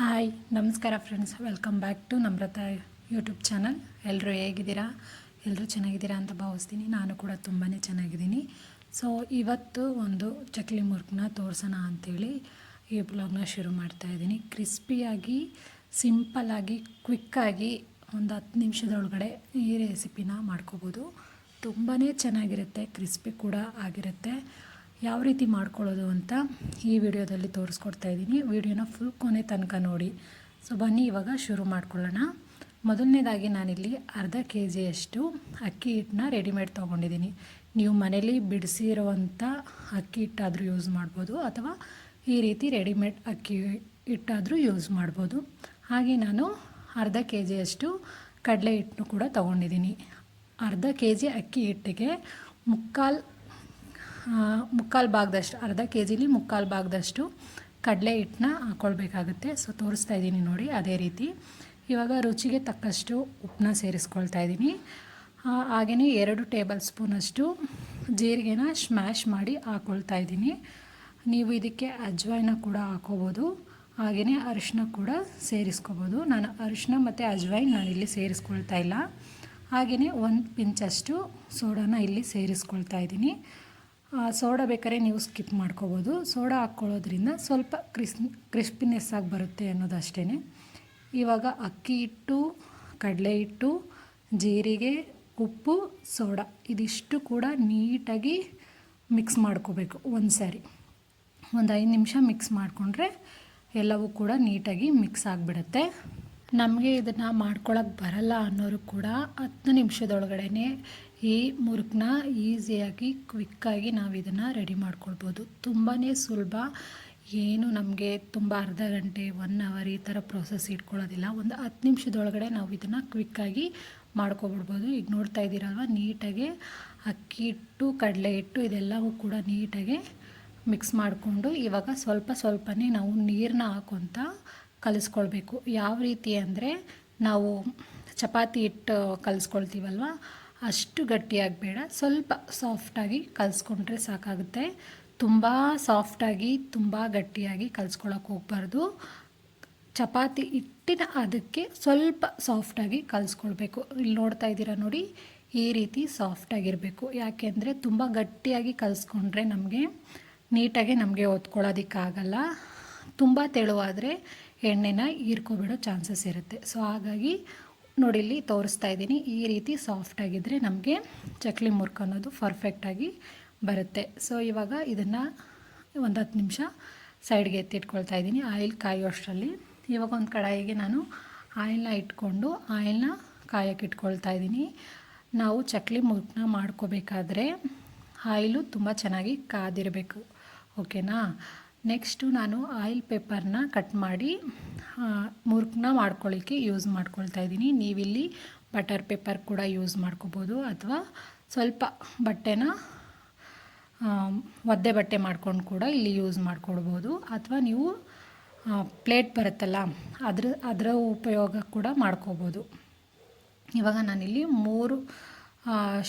Hi ನಮಸ್ಕಾರ friends, welcome back to Namrata YouTube channel. ಎಲ್ಲರೂ ಹೇಗಿದ್ದೀರಾ? ಎಲ್ಲರೂ ಚೆನ್ನಾಗಿದ್ದೀರಾ ಅಂತ ಭಾವಿಸ್ತೀನಿ. ನಾನು ಕೂಡ ತುಂಬಾ ಚೆನ್ನಾಗಿದ್ದೀನಿ. ಸೊ ಇವತ್ತು ಒಂದು ಚಕ್ಲಿ ಮುರುಕನ್ನ ತೋರಿಸೋಣ ಅಂಥೇಳಿ ಈ ಬ್ಲಾಗ್ನ ಶುರು ಮಾಡ್ತಾಯಿದ್ದೀನಿ. ಕ್ರಿಸ್ಪಿಯಾಗಿ, ಸಿಂಪಲ್ಲಾಗಿ, ಕ್ವಿಕ್ಕಾಗಿ ಒಂದು 10 ನಿಮಿಷದೊಳಗಡೆ ಈ ರೆಸಿಪಿನ ಮಾಡ್ಕೋಬೋದು. ತುಂಬಾ ಚೆನ್ನಾಗಿರುತ್ತೆ, ಕ್ರಿಸ್ಪಿ ಕೂಡ ಆಗಿರುತ್ತೆ. ಯಾವ ರೀತಿ ಮಾಡ್ಕೊಳ್ಳೋದು ಅಂತ ಈ ವಿಡಿಯೋದಲ್ಲಿ ತೋರಿಸ್ಕೊಡ್ತಾ ಇದ್ದೀನಿ. ವಿಡಿಯೋನ ಫುಲ್ ಕೊನೆ ತನಕ ನೋಡಿ. ಸೊ ಬನ್ನಿ ಇವಾಗ ಶುರು ಮಾಡ್ಕೊಳ್ಳೋಣ. ಮೊದಲನೇದಾಗಿ ನಾನಿಲ್ಲಿ ಅರ್ಧ ಕೆಜಿಯಷ್ಟು ಅಕ್ಕಿ ಹಿಟ್ಟನ್ನ ರೆಡಿಮೇಡ್ ತೊಗೊಂಡಿದ್ದೀನಿ. ನೀವು ಮನೇಲಿ ಬಿಡಿಸಿರುವಂಥ ಅಕ್ಕಿ ಹಿಟ್ಟಾದರೂ ಯೂಸ್ ಮಾಡ್ಬೋದು, ಅಥವಾ ಈ ರೀತಿ ರೆಡಿಮೇಡ್ ಅಕ್ಕಿ ಹಿಟ್ಟಾದರೂ ಯೂಸ್ ಮಾಡ್ಬೋದು. ಹಾಗೆ ನಾನು ಅರ್ಧ ಕೆಜಿಯಷ್ಟು ಕಡಲೆ ಹಿಟ್ಟನ್ನು ಕೂಡ ತೊಗೊಂಡಿದ್ದೀನಿ. ಅರ್ಧ ಕೆಜಿ ಅಕ್ಕಿ ಹಿಟ್ಟಿಗೆ ಮುಕ್ಕಾಲು ಭಾಗದಷ್ಟು, ಅರ್ಧ ಕೆ ಜಿಲಿ ಮುಕ್ಕಾಲು ಭಾಗದಷ್ಟು ಕಡಲೆ ಹಿಟ್ಟನ್ನ ಹಾಕ್ಕೊಳ್ಬೇಕಾಗುತ್ತೆ. ಸೊ ತೋರಿಸ್ತಾ ಇದ್ದೀನಿ ನೋಡಿ, ಅದೇ ರೀತಿ. ಇವಾಗ ರುಚಿಗೆ ತಕ್ಕಷ್ಟು ಉಪ್ಪನ್ನ ಸೇರಿಸ್ಕೊಳ್ತಾ ಇದ್ದೀನಿ. ಹಾಗೆಯೇ 2 ಟೇಬಲ್ ಸ್ಪೂನಷ್ಟು ಜೀರಿಗೆನ ಸ್ಮ್ಯಾಶ್ ಮಾಡಿ ಹಾಕ್ಕೊಳ್ತಾ ಇದ್ದೀನಿ. ನೀವು ಇದಕ್ಕೆ ಅಜ್ವಾಯಿನ ಕೂಡ ಹಾಕೋಬೋದು, ಹಾಗೆಯೇ ಅರಿಶಿನ ಕೂಡ ಸೇರಿಸ್ಕೋಬೋದು. ನಾನು ಅರಿಶಿನ ಮತ್ತು ಅಜ್ವಾಯಿನ ನಾನಿಲ್ಲಿ ಸೇರಿಸ್ಕೊಳ್ತಾ ಇಲ್ಲ. ಹಾಗೆಯೇ 1 ಪಿಂಚಷ್ಟು ಸೋಡಾನ ಇಲ್ಲಿ ಸೇರಿಸ್ಕೊಳ್ತಾ ಇದ್ದೀನಿ. ಸೋಡಾ ಬೇಕಾದ್ರೆ ನೀವು ಸ್ಕಿಪ್ ಮಾಡ್ಕೋಬೋದು. ಸೋಡಾ ಹಾಕ್ಕೊಳ್ಳೋದ್ರಿಂದ ಸ್ವಲ್ಪ ಕ್ರಿಸ್ಪಿನೆಸ್ ಆಗಿ ಬರುತ್ತೆ ಅನ್ನೋದಷ್ಟೇ. ಇವಾಗ ಅಕ್ಕಿ ಹಿಟ್ಟು, ಕಡಲೆ ಹಿಟ್ಟು, ಜೀರಿಗೆ, ಉಪ್ಪು, ಸೋಡಾ ಇದಿಷ್ಟು ಕೂಡ ನೀಟಾಗಿ ಮಿಕ್ಸ್ ಮಾಡ್ಕೋಬೇಕು. ಒಂದು 5 ನಿಮಿಷ ಮಿಕ್ಸ್ ಮಾಡಿಕೊಂಡ್ರೆ ಎಲ್ಲವೂ ಕೂಡ ನೀಟಾಗಿ ಮಿಕ್ಸ್ ಆಗಿಬಿಡುತ್ತೆ. ನಮಗೆ ಇದನ್ನು ಮಾಡ್ಕೊಳಕ್ಕೆ ಬರಲ್ಲ ಅನ್ನೋರು ಕೂಡ 10 ನಿಮಿಷದೊಳಗಡೆ ಈ ಮುರುಕನ್ನ ಈಸಿಯಾಗಿ, ಕ್ವಿಕ್ಕಾಗಿ ನಾವು ಇದನ್ನು ರೆಡಿ ಮಾಡ್ಕೊಳ್ಬೋದು. ತುಂಬಾ ಸುಲಭ. ಏನು ನಮಗೆ ತುಂಬ ಅರ್ಧ ಗಂಟೆ, 1 ಅವರ್ ಈ ಥರ ಪ್ರೊಸೆಸ್ ಇಟ್ಕೊಳ್ಳೋದಿಲ್ಲ. ಒಂದು 10 ನಿಮಿಷದೊಳಗಡೆ ನಾವು ಇದನ್ನು ಕ್ವಿಕ್ಕಾಗಿ ಮಾಡ್ಕೊಬಿಡ್ಬೋದು. ಈಗ ನೋಡ್ತಾ ಇದ್ದೀರಲ್ವ, ನೀಟಾಗಿ ಅಕ್ಕಿ ಹಿಟ್ಟು, ಕಡಲೆ ಹಿಟ್ಟು ಇದೆಲ್ಲವೂ ಕೂಡ ನೀಟಾಗಿ ಮಿಕ್ಸ್ ಮಾಡಿಕೊಂಡು ಇವಾಗ ಸ್ವಲ್ಪನೇ ನಾವು ನೀರನ್ನ ಹಾಕೊತ ಕಲಿಸ್ಕೊಳ್ಬೇಕು. ಯಾವ ರೀತಿ ಅಂದರೆ, ನಾವು ಚಪಾತಿ ಹಿಟ್ಟು ಕಲಿಸ್ಕೊಳ್ತೀವಲ್ವ, ಅಷ್ಟು ಗಟ್ಟಿಯಾಗಿ ಬೇಡ, ಸ್ವಲ್ಪ ಸಾಫ್ಟಾಗಿ ಕಲಿಸ್ಕೊಂಡ್ರೆ ಸಾಕಾಗುತ್ತೆ. ತುಂಬ ಸಾಫ್ಟಾಗಿ, ತುಂಬ ಗಟ್ಟಿಯಾಗಿ ಕಲಿಸ್ಕೊಳಕ್ಕೆ ಹೋಗಬಾರ್ದು. ಚಪಾತಿ ಹಿಟ್ಟಿನ ಅದಕ್ಕೆ ಸ್ವಲ್ಪ ಸಾಫ್ಟಾಗಿ ಕಲಿಸ್ಕೊಳ್ಬೇಕು. ಇಲ್ಲಿ ನೋಡ್ತಾ ಇದ್ದೀರಾ ನೋಡಿ, ಈ ರೀತಿ ಸಾಫ್ಟಾಗಿರಬೇಕು. ಯಾಕೆಂದರೆ ತುಂಬ ಗಟ್ಟಿಯಾಗಿ ಕಲಿಸ್ಕೊಂಡ್ರೆ ನೀಟಾಗಿ ನಮಗೆ ಹೊತ್ಕೊಳ್ಳೋದಕ್ಕಾಗಲ್ಲ. ತುಂಬ ತೆಳುವಾದರೆ ಎಣ್ಣೆನ ಹೀರ್ಕೊಬಿಡೋ ಚಾನ್ಸಸ್ ಇರುತ್ತೆ. ಸೊ ಹಾಗಾಗಿ ನೋಡಿ, ಇಲ್ಲಿ ತೋರಿಸ್ತಾ ಇದ್ದೀನಿ, ಈ ರೀತಿ ಸಾಫ್ಟಾಗಿದ್ದರೆ ನಮಗೆ ಚಕ್ಲಿ ಮುರುಕು ಅನ್ನೋದು ಪರ್ಫೆಕ್ಟಾಗಿ ಬರುತ್ತೆ. ಸೊ ಇವಾಗ ಇದನ್ನು ಒಂದು 10 ನಿಮಿಷ ಸೈಡ್ಗೆ ಎತ್ತಿಟ್ಕೊಳ್ತಾ ಇದ್ದೀನಿ. ಆಯಿಲ್ ಕಾಯೋಷ್ಟರಲ್ಲಿ ಇವಾಗ ಒಂದು ಕಡಾಯಿಗೆ ನಾನು ಆಯಿಲ್ನ ಇಟ್ಕೊಂಡು ಆಯಿಲ್ನ ಕಾಯೋಕ್ಕೆ ಇಟ್ಕೊಳ್ತಾ ಇದ್ದೀನಿ. ನಾವು ಚಕ್ಲಿ ಮುರುಕನ್ನ ಮಾಡ್ಕೋಬೇಕಾದ್ರೆ ಆಯಿಲು ತುಂಬ ಚೆನ್ನಾಗಿ ಕಾದಿರಬೇಕು, ಓಕೆನಾ? ನೆಕ್ಸ್ಟು ನಾನು ಆಯಿಲ್ ಪೇಪರ್ನ ಕಟ್ ಮಾಡಿ ಮುರುಕನ್ನ ಮಾಡ್ಕೊಳ್ಳಿಕ್ಕೆ ಯೂಸ್ ಮಾಡ್ಕೊಳ್ತಾ ಇದ್ದೀನಿ. ನೀವಿಲ್ಲಿ ಬಟರ್ ಪೇಪರ್ ಕೂಡ ಯೂಸ್ ಮಾಡ್ಕೋಬೋದು, ಅಥವಾ ಸ್ವಲ್ಪ ಬಟ್ಟೆನ ಒದ್ದೆ ಬಟ್ಟೆ ಮಾಡ್ಕೊಂಡು ಕೂಡ ಇಲ್ಲಿ ಯೂಸ್ ಮಾಡ್ಕೊಳ್ಬೋದು, ಅಥವಾ ನೀವು ಪ್ಲೇಟ್ ಬರುತ್ತಲ್ಲ ಅದರ ಉಪಯೋಗ ಕೂಡ ಮಾಡ್ಕೋಬೋದು. ಇವಾಗ ನಾನಿಲ್ಲಿ 3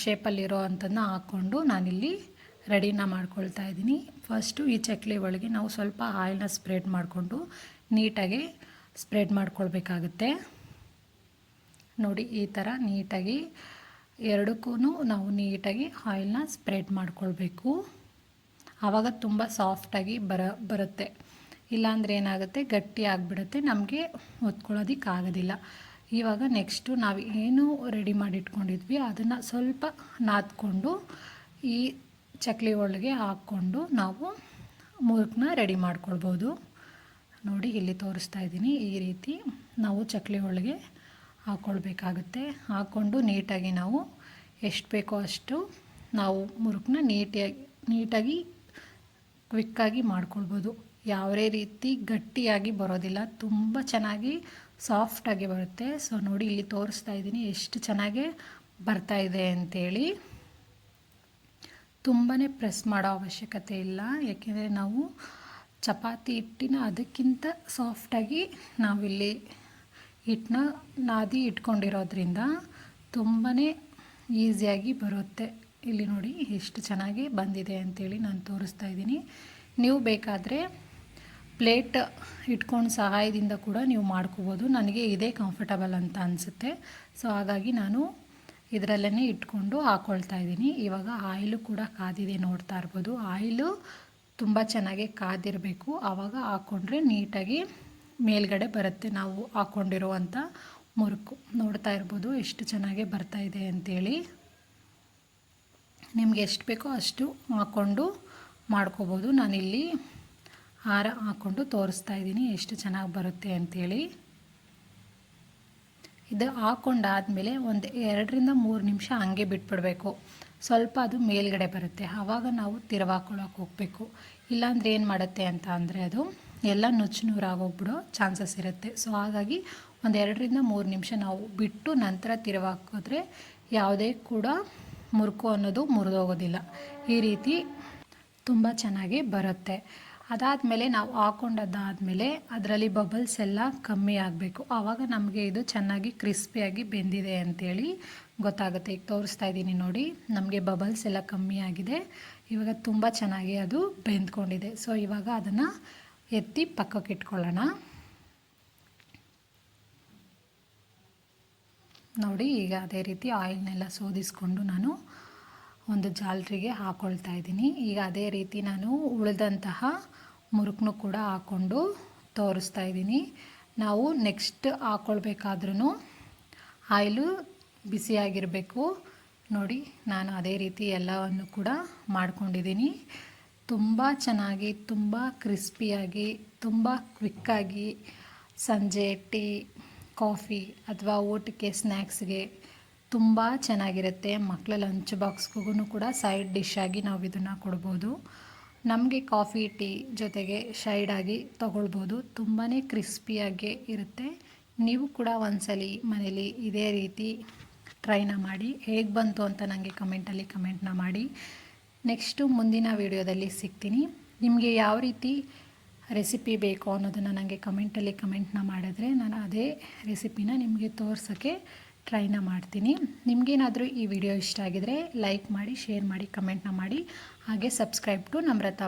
ಶೇಪಲ್ಲಿರೋ ಅಂಥದ್ದನ್ನ ಹಾಕ್ಕೊಂಡು ನಾನಿಲ್ಲಿ ರೆಡಿನ ಮಾಡ್ಕೊಳ್ತಾ ಇದ್ದೀನಿ. ಫಸ್ಟು ಈ ಚಕ್ಲಿ ಒಳಗೆ ನಾವು ಸ್ವಲ್ಪ ಆಯಿಲ್ನ ಸ್ಪ್ರೆಡ್ ಮಾಡಿಕೊಂಡು ನೀಟಾಗಿ ಸ್ಪ್ರೆಡ್ ಮಾಡ್ಕೊಳ್ಬೇಕಾಗುತ್ತೆ. ನೋಡಿ, ಈ ಥರ ನೀಟಾಗಿ ಎರಡಕ್ಕೂ ನಾವು ನೀಟಾಗಿ ಆಯಿಲ್ನ ಸ್ಪ್ರೆಡ್ ಮಾಡ್ಕೊಳ್ಬೇಕು. ಆವಾಗ ತುಂಬ ಸಾಫ್ಟಾಗಿ ಬರುತ್ತೆ. ಇಲ್ಲಾಂದರೆ ಏನಾಗುತ್ತೆ, ಗಟ್ಟಿ ಆಗಿಬಿಡುತ್ತೆ, ನಮಗೆ ಹೊತ್ಕೊಳ್ಳೋದಕ್ಕಾಗೋದಿಲ್ಲ. ಇವಾಗ ನೆಕ್ಸ್ಟು ನಾವು ಏನು ರೆಡಿ ಮಾಡಿಟ್ಕೊಂಡಿದ್ವಿ ಅದನ್ನು ಸ್ವಲ್ಪ ನಾದ್ಕೊಂಡು ಈ ಚಕ್ಲಿ ಒಳಗೆ ಹಾಕ್ಕೊಂಡು ನಾವು ಮುರುಕನ್ನ ರೆಡಿ ಮಾಡ್ಕೊಳ್ಬೋದು. ನೋಡಿ, ಇಲ್ಲಿ ತೋರಿಸ್ತಾ ಇದ್ದೀನಿ, ಈ ರೀತಿ ನಾವು ಚಕ್ಲಿ ಒಳಗೆ ಹಾಕ್ಕೊಳ್ಬೇಕಾಗುತ್ತೆ. ಹಾಕ್ಕೊಂಡು ನೀಟಾಗಿ ನಾವು ಎಷ್ಟು ಬೇಕೋ ಅಷ್ಟು ನಾವು ಮುರುಕನ್ನ ನೀಟಾಗಿ ಕ್ವಿಕ್ಕಾಗಿ ಮಾಡ್ಕೊಳ್ಬೋದು. ಯಾವುದೇ ರೀತಿ ಗಟ್ಟಿಯಾಗಿ ಬರೋದಿಲ್ಲ, ತುಂಬ ಚೆನ್ನಾಗಿ ಸಾಫ್ಟಾಗಿ ಬರುತ್ತೆ. ಸೊ ನೋಡಿ, ಇಲ್ಲಿ ತೋರಿಸ್ತಾ ಇದ್ದೀನಿ ಎಷ್ಟು ಚೆನ್ನಾಗಿ ಬರ್ತಾಯಿದೆ ಅಂಥೇಳಿ. ತುಂಬಾ ಪ್ರೆಸ್ ಮಾಡೋ ಅವಶ್ಯಕತೆ ಇಲ್ಲ, ಯಾಕೆಂದರೆ ನಾವು ಚಪಾತಿ ಹಿಟ್ಟಿನ ಅದಕ್ಕಿಂತ ಸಾಫ್ಟಾಗಿ ನಾವಿಲ್ಲಿ ಹಿಟ್ಟನ್ನ ನಾದಿ ಇಟ್ಕೊಂಡಿರೋದ್ರಿಂದ ತುಂಬಾ ಈಸಿಯಾಗಿ ಬರುತ್ತೆ. ಇಲ್ಲಿ ನೋಡಿ ಎಷ್ಟು ಚೆನ್ನಾಗಿ ಬಂದಿದೆ ಅಂಥೇಳಿ ನಾನು ತೋರಿಸ್ತಾ ಇದ್ದೀನಿ. ನೀವು ಬೇಕಾದರೆ ಪ್ಲೇಟ್ ಇಟ್ಕೊಂಡು ಸಹಾಯದಿಂದ ಕೂಡ ನೀವು ಮಾಡ್ಕೋಬೋದು. ನನಗೆ ಇದೇ ಕಂಫರ್ಟಬಲ್ ಅಂತ ಅನಿಸುತ್ತೆ. ಸೊ ಹಾಗಾಗಿ ನಾನು ಇದರಲ್ಲೇ ಇಟ್ಕೊಂಡು ಹಾಕ್ಕೊಳ್ತಾ ಇದ್ದೀನಿ. ಇವಾಗ ಆಯಿಲು ಕೂಡ ಕಾದಿದೆ, ನೋಡ್ತಾ ಇರ್ಬೋದು. ಆಯಿಲು ತುಂಬ ಚೆನ್ನಾಗಿ ಕಾದಿರಬೇಕು, ಆವಾಗ ಹಾಕ್ಕೊಂಡ್ರೆ ನೀಟಾಗಿ ಮೇಲ್ಗಡೆ ಬರುತ್ತೆ ನಾವು ಹಾಕ್ಕೊಂಡಿರುವಂಥ ಮುರುಕು. ನೋಡ್ತಾ ಇರ್ಬೋದು ಎಷ್ಟು ಚೆನ್ನಾಗಿ ಬರ್ತಾಯಿದೆ ಅಂಥೇಳಿ. ನಿಮ್ಗೆ ಎಷ್ಟು ಬೇಕೋ ಅಷ್ಟು ಹಾಕ್ಕೊಂಡು ಮಾಡ್ಕೋಬೋದು. ನಾನಿಲ್ಲಿ ಹಾರ ಹಾಕ್ಕೊಂಡು ತೋರಿಸ್ತಾ ಇದ್ದೀನಿ ಎಷ್ಟು ಚೆನ್ನಾಗಿ ಬರುತ್ತೆ ಅಂಥೇಳಿ. ಇದು ಹಾಕ್ಕೊಂಡಾದಮೇಲೆ ಒಂದು 2-3 ನಿಮಿಷ ಹಂಗೆ ಬಿಟ್ಬಿಡಬೇಕು. ಸ್ವಲ್ಪ ಅದು ಮೇಲ್ಗಡೆ ಬರುತ್ತೆ, ಆವಾಗ ನಾವು ತಿರುವಾಕೊಳ್ಳೋಕೆ ಹೋಗಬೇಕು. ಇಲ್ಲಾಂದರೆ ಏನು ಮಾಡುತ್ತೆ ಅಂತ ಅಂದರೆ ಅದು ಎಲ್ಲ ನುಚ್ಚುನೂರಾಗೋಗ್ಬಿಡೋ ಚಾನ್ಸಸ್ ಇರುತ್ತೆ. ಸೊ ಹಾಗಾಗಿ ಒಂದು 2-3 ನಿಮಿಷ ನಾವು ಬಿಟ್ಟು ನಂತರ ತಿರುವಾಕಿದ್ರೆ ಯಾವುದೇ ಕೂಡ ಮುರುಕು ಅನ್ನೋದು ಮುರಿದೋಗೋದಿಲ್ಲ. ಈ ರೀತಿ ತುಂಬ ಚೆನ್ನಾಗಿ ಬರುತ್ತೆ. ಅದಾದಮೇಲೆ ನಾವು ಹಾಕ್ಕೊಂಡದ್ದಾದಮೇಲೆ ಅದರಲ್ಲಿ ಬಬಲ್ಸ್ ಎಲ್ಲ ಕಮ್ಮಿ ಆಗಬೇಕು, ಆವಾಗ ನಮಗೆ ಇದು ಚೆನ್ನಾಗಿ ಕ್ರಿಸ್ಪಿಯಾಗಿ ಬೆಂದಿದೆ ಅಂಥೇಳಿ ಗೊತ್ತಾಗುತ್ತೆ. ಈಗ ತೋರಿಸ್ತಾ ಇದ್ದೀನಿ ನೋಡಿ, ನಮಗೆ ಬಬಲ್ಸ್ ಎಲ್ಲ ಕಮ್ಮಿ ಆಗಿದೆ. ಇವಾಗ ತುಂಬ ಚೆನ್ನಾಗಿ ಅದು ಬೆಂದ್ಕೊಂಡಿದೆ. ಸೊ ಇವಾಗ ಅದನ್ನು ಎತ್ತಿ ಪಕ್ಕಕ್ಕೆ ಇಟ್ಕೊಳ್ಳೋಣ. ನೋಡಿ, ಈಗ ಅದೇ ರೀತಿ ಆಯಿಲ್ನೆಲ್ಲ ಸೋದಿಸ್ಕೊಂಡು ನಾನು ಒಂದು ಜಾಲರಿಗೆ ಹಾಕ್ಕೊಳ್ತಾ ಇದ್ದೀನಿ. ಈಗ ಅದೇ ರೀತಿ ನಾನು ಉಳಿದಂತಹ ಮುರುಕನ್ನು ಕೂಡ ಹಾಕ್ಕೊಂಡು ತೋರಿಸ್ತಾ ಇದ್ದೀನಿ. ನಾವು ನೆಕ್ಸ್ಟ್ ಹಾಕ್ಕೊಳ್ಬೇಕಾದ್ರೂ ಆಯಿಲು ಬಿಸಿಯಾಗಿರಬೇಕು. ನೋಡಿ, ನಾನು ಅದೇ ರೀತಿ ಎಲ್ಲವನ್ನು ಕೂಡ ಮಾಡ್ಕೊಂಡಿದ್ದೀನಿ. ತುಂಬ ಚೆನ್ನಾಗಿ, ತುಂಬ ಕ್ರಿಸ್ಪಿಯಾಗಿ, ತುಂಬ ಕ್ವಿಕ್ಕಾಗಿ ಸಂಜೆ ಟೀ, ಕಾಫಿ ಅಥವಾ ಊಟಕ್ಕೆ ಸ್ನ್ಯಾಕ್ಸ್ಗೆ ತುಂಬ ಚೆನ್ನಾಗಿರುತ್ತೆ. ಮಕ್ಕಳ ಲಂಚ್ ಬಾಕ್ಸ್ಗೂ ಕೂಡ ಸೈಡ್ ಡಿಶ್ ಆಗಿ ನಾವು ಇದನ್ನು ಕೊಡ್ಬೋದು. ನಮಗೆ ಕಾಫಿ ಟೀ ಜೊತೆಗೆ ಸೈಡಾಗಿ ತೊಗೊಳ್ಬೋದು. ತುಂಬಾ ಕ್ರಿಸ್ಪಿಯಾಗಿ ಇರುತ್ತೆ. ನೀವು ಕೂಡ ಒಂದ್ಸಲಿ ಮನೇಲಿ ಇದೇ ರೀತಿ ಟ್ರೈನ ಮಾಡಿ, ಹೇಗೆ ಬಂತು ಅಂತ ನನಗೆ ಕಮೆಂಟಲ್ಲಿ ಕಮೆಂಟ್ನ ಮಾಡಿ. ನೆಕ್ಸ್ಟು ಮುಂದಿನ ವಿಡಿಯೋದಲ್ಲಿ ಸಿಗ್ತೀನಿ. ನಿಮಗೆ ಯಾವ ರೀತಿ ರೆಸಿಪಿ ಬೇಕು ಅನ್ನೋದನ್ನು ನನಗೆ ಕಮೆಂಟಲ್ಲಿ ಕಮೆಂಟ್ನ ಮಾಡಿದ್ರೆ ನಾನು ಅದೇ ರೆಸಿಪಿನ ನಿಮಗೆ ತೋರ್ಸೋಕ್ಕೆ ಟ್ರೈನ ಮಾಡ್ತೀನಿ. ನಿಮಗೇನಾದರೂ ಈ ವಿಡಿಯೋ ಇಷ್ಟ ಆಗಿದರೆ ಲೈಕ್ ಮಾಡಿ, ಶೇರ್ ಮಾಡಿ, ಕಮೆಂಟ್ನ ಮಾಡಿ. ಹಾಗೆ ಸಬ್ಸ್ಕ್ರೈಬ್ ಟು ನಮ್ರತಾ.